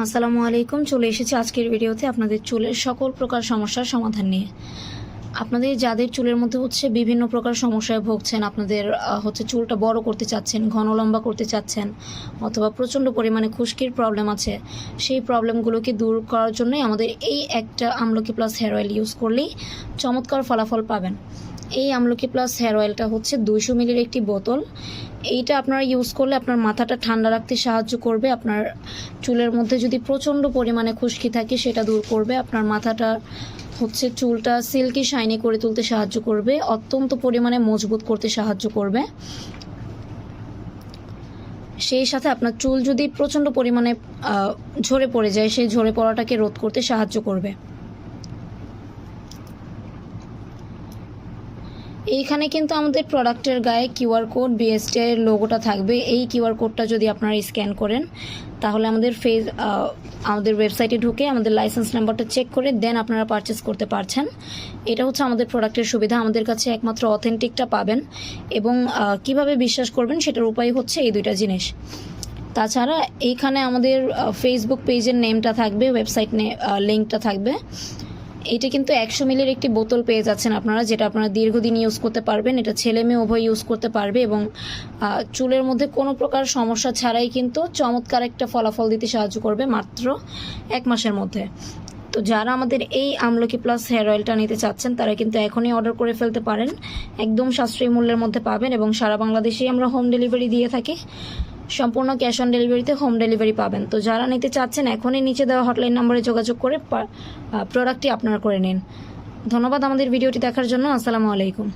আসসালামু আলাইকুম। চলে এসেছি আজকের ভিডিওতে আপনাদের চুলের সকল প্রকার সমস্যার সমাধান নিয়ে। আপনাদের যাদের চুলের মধ্যে বিভিন্ন প্রকার সমস্যায় ভুগছেন, আপনাদের চুলটা বড় করতে চাচ্ছেন, ঘন লম্বা করতে চাচ্ছেন, অথবা প্রচণ্ড পরিমাণে খুশকির প্রবলেম আছে, সেই প্রবলেমগুলোকে দূর করার জন্যই আমাদের এই একটা আমলকি প্লাস হেয়ার অয়েল ইউজ করলেই চমৎকার ফলাফল পাবেন। এই আমলকি প্লাস হেয়ার অয়েলটা 200 মিলির একটি বোতল। এইটা আপনারা ইউজ করলে আপনার মাথাটা ঠান্ডা রাখতে সাহায্য করবে। আপনার চুলের মধ্যে যদি প্রচণ্ড পরিমাণে খুশকি থাকে সেটা দূর করবে। আপনার মাথাটা চুলটা সিল্কি শাইনি করে তুলতে সাহায্য করবে, অত্যন্ত পরিমাণে মজবুত করতে সাহায্য করবে। সেই সাথে আপনার চুল যদি প্রচণ্ড পরিমাণে ঝরে পড়ে যায়, সেই ঝরে পড়াটাকে রোধ করতে সাহায্য করবে। এইখানে কিন্তু আমাদের প্রোডাক্টের গায়ে কিউআর কোড বিএসটি এর লোগোটা থাকবে। এই কিউআর কোডটা যদি আপনারা স্ক্যান করেন তাহলে আমাদের ওয়েবসাইটে ঢুকে আমাদের লাইসেন্স নাম্বারটা চেক করে দেন আপনারা পারচেস করতে পারছেন। এটা আমাদের প্রোডাক্টের সুবিধা। আমাদের কাছে একমাত্র অথেন্টিকটা পাবেন এবং কিভাবে বিশ্বাস করবেন সেটার উপায় এই দুইটা জিনিস। তাছাড়া এইখানে আমাদের ফেসবুক পেজের নেমটা থাকবে, ওয়েবসাইট লিঙ্কটা থাকবে। এটা কিন্তু 100 মিলির একটি বোতল পেয়ে যাচ্ছেন আপনারা, যেটা আপনারা দীর্ঘদিন ইউজ করতে পারবেন। এটা ছেলে মেয়ে উভয় ইউজ করতে পারবে এবং চুলের মধ্যে কোনো প্রকার সমস্যা ছাড়াই কিন্তু চমৎকার একটা ফলাফল দিতে সাহায্য করবে মাত্র 1 মাসের মধ্যে। তো যারা আমাদের এই আমলকি প্লাস হেয়ার অয়েলটা নিতে চাচ্ছেন তারা কিন্তু এখনই অর্ডার করে ফেলতে পারেন। একদম সাশ্রয়ী মূল্যের মধ্যে পাবেন এবং সারা বাংলাদেশেই আমরা হোম ডেলিভারি দিয়ে থাকি। সম্পূর্ণ ক্যাশ অন ডেলিভারিতে হোম ডেলিভারি পাবেন। তো যারা নিতে চাচ্ছেন এখনই নিচে দেওয়া হটলাইন নম্বরে যোগাযোগ করে প্রোডাক্টটি আপনারা করে নিন। ধন্যবাদ আমাদের ভিডিওটি দেখার জন্য। আসসালামু আলাইকুম।